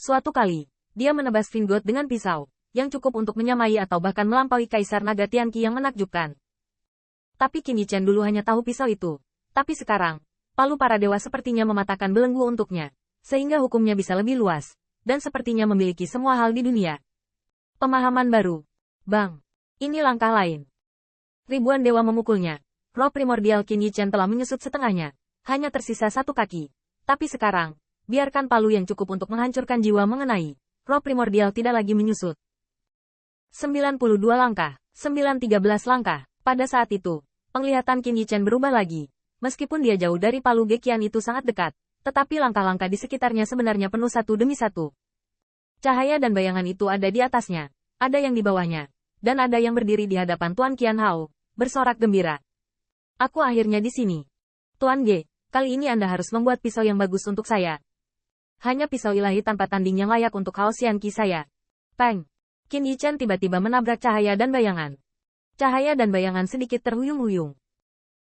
Suatu kali, dia menebas Vingot dengan pisau, yang cukup untuk menyamai atau bahkan melampaui Kaisar Naga Tianqi yang menakjubkan. Tapi Qin Yichen dulu hanya tahu pisau itu. Tapi sekarang, palu para dewa sepertinya mematahkan belenggu untuknya, sehingga hukumnya bisa lebih luas, dan sepertinya memiliki semua hal di dunia. Pemahaman baru. Bang. Ini langkah lain. Ribuan dewa memukulnya. Roh primordial Qin Yichen telah menyusut setengahnya. Hanya tersisa satu kaki. Tapi sekarang, biarkan palu yang cukup untuk menghancurkan jiwa mengenai. Roh primordial tidak lagi menyusut. 92 langkah. 913 langkah. Pada saat itu, penglihatan Qin Yichen berubah lagi. Meskipun dia jauh dari palu Gekian itu sangat dekat, tetapi langkah-langkah di sekitarnya sebenarnya penuh satu demi satu. Cahaya dan bayangan itu ada di atasnya, ada yang di bawahnya, dan ada yang berdiri di hadapan Tuan Qian Hao, bersorak gembira. Aku akhirnya di sini. Tuan Ge, kali ini Anda harus membuat pisau yang bagus untuk saya. Hanya pisau ilahi tanpa tanding yang layak untuk Hao Xianqi saya. Peng! Qin Yichen tiba-tiba menabrak cahaya dan bayangan. Cahaya dan bayangan sedikit terhuyung-huyung.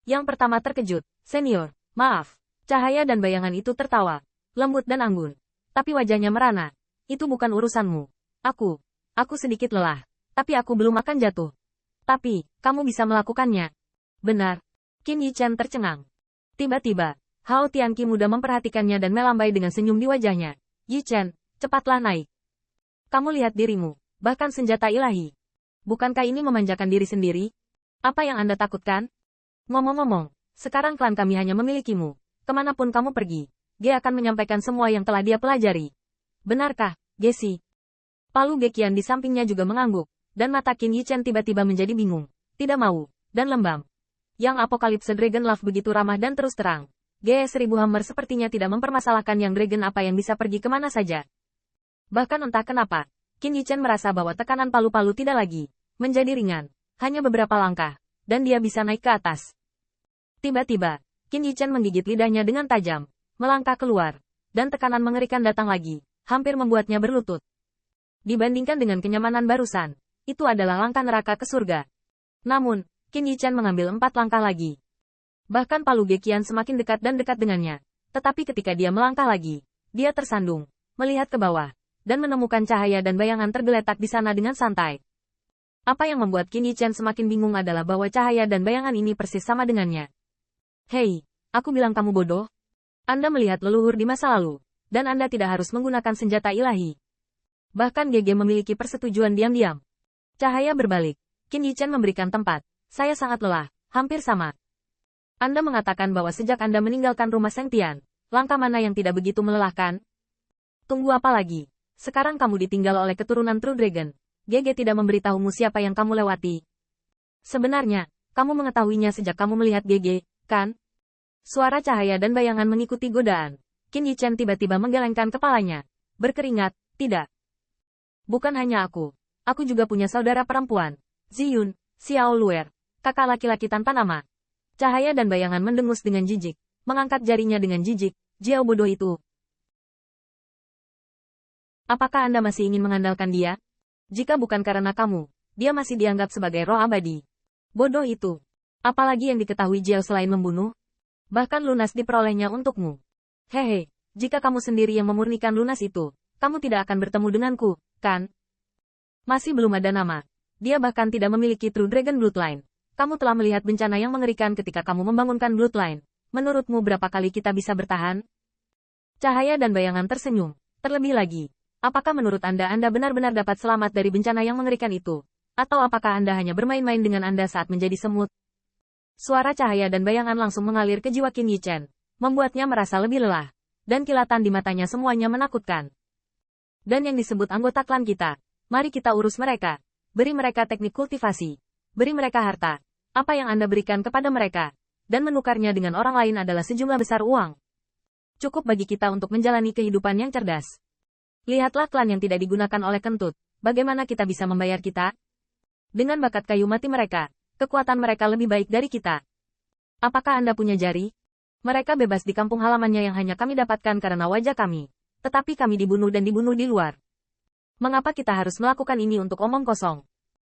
Yang pertama terkejut, senior, maaf. Cahaya dan bayangan itu tertawa, lembut dan anggun. Tapi wajahnya merana. Itu bukan urusanmu. Aku sedikit lelah. Tapi aku belum akan jatuh. Tapi, kamu bisa melakukannya. Benar. Qin Yichen tercengang. Tiba-tiba, Hao Tianqi muda memperhatikannya dan melambai dengan senyum di wajahnya. Yichen, cepatlah naik. Kamu lihat dirimu, bahkan senjata ilahi. Bukankah ini memanjakan diri sendiri? Apa yang Anda takutkan? Ngomong-ngomong, sekarang klan kami hanya memilikimu. Kemanapun kamu pergi, dia akan menyampaikan semua yang telah dia pelajari. Benarkah, Gesi? Palu Gekian di sampingnya juga mengangguk, dan mata Qin Yichen tiba-tiba menjadi bingung, tidak mau, dan lembam. Yang Apokalipse Dragon Love begitu ramah dan terus terang. GS1000 Hammer sepertinya tidak mempermasalahkan yang Dragon apa yang bisa pergi kemana saja. Bahkan entah kenapa, Qin Yichen merasa bahwa tekanan palu-palu tidak lagi menjadi ringan, hanya beberapa langkah, dan dia bisa naik ke atas. Tiba-tiba, Qin Yichen menggigit lidahnya dengan tajam, melangkah keluar, dan tekanan mengerikan datang lagi, hampir membuatnya berlutut. Dibandingkan dengan kenyamanan barusan, itu adalah langkah neraka ke surga. Namun, Qin Yichen mengambil 4 langkah lagi. Bahkan palu Gekian semakin dekat dan dekat dengannya. Tetapi ketika dia melangkah lagi, dia tersandung, melihat ke bawah, dan menemukan cahaya dan bayangan tergeletak di sana dengan santai. Apa yang membuat Qin Yichen semakin bingung adalah bahwa cahaya dan bayangan ini persis sama dengannya. Hei, aku bilang kamu bodoh? Anda melihat leluhur di masa lalu, dan Anda tidak harus menggunakan senjata ilahi. Bahkan GG memiliki persetujuan diam-diam. Cahaya berbalik. Qin Yichen memberikan tempat. Saya sangat lelah, hampir sama. Anda mengatakan bahwa sejak Anda meninggalkan rumah Sengtian, langkah mana yang tidak begitu melelahkan? Tunggu apa lagi? Sekarang kamu ditinggal oleh keturunan True Dragon. GG tidak memberitahumu siapa yang kamu lewati. Sebenarnya, kamu mengetahuinya sejak kamu melihat GG, kan? Suara cahaya dan bayangan mengikuti godaan. Qin Yichen tiba-tiba menggelengkan kepalanya. Berkeringat, tidak. Bukan hanya aku juga punya saudara perempuan. Ziyun, Xiao Luer, kakak laki-laki tanpa nama. Cahaya dan bayangan mendengus dengan jijik, mengangkat jarinya dengan jijik. Jiao bodoh itu. Apakah Anda masih ingin mengandalkan dia? Jika bukan karena kamu, dia masih dianggap sebagai roh abadi. Bodoh itu. Apalagi yang diketahui Jiao selain membunuh? Bahkan lunas diperolehnya untukmu. Hehe, jika kamu sendiri yang memurnikan lunas itu, kamu tidak akan bertemu denganku, kan? Masih belum ada nama. Dia bahkan tidak memiliki True Dragon Bloodline. Kamu telah melihat bencana yang mengerikan ketika kamu membangunkan Bloodline. Menurutmu berapa kali kita bisa bertahan? Cahaya dan bayangan tersenyum. Terlebih lagi, apakah menurut Anda benar-benar dapat selamat dari bencana yang mengerikan itu? Atau apakah Anda hanya bermain-main dengan Anda saat menjadi semut? Suara cahaya dan bayangan langsung mengalir ke jiwa Qin Yichen, membuatnya merasa lebih lelah, dan kilatan di matanya semuanya menakutkan. Dan yang disebut anggota klan kita, mari kita urus mereka. Beri mereka teknik kultivasi. Beri mereka harta. Apa yang Anda berikan kepada mereka, dan menukarnya dengan orang lain adalah sejumlah besar uang. Cukup bagi kita untuk menjalani kehidupan yang cerdas. Lihatlah klan yang tidak digunakan oleh kentut. Bagaimana kita bisa membayar kita? Dengan bakat kayu mati mereka, kekuatan mereka lebih baik dari kita. Apakah Anda punya jari? Mereka bebas di kampung halamannya yang hanya kami dapatkan karena wajah kami. Tetapi kami dibunuh dan dibunuh di luar. Mengapa kita harus melakukan ini untuk omong kosong?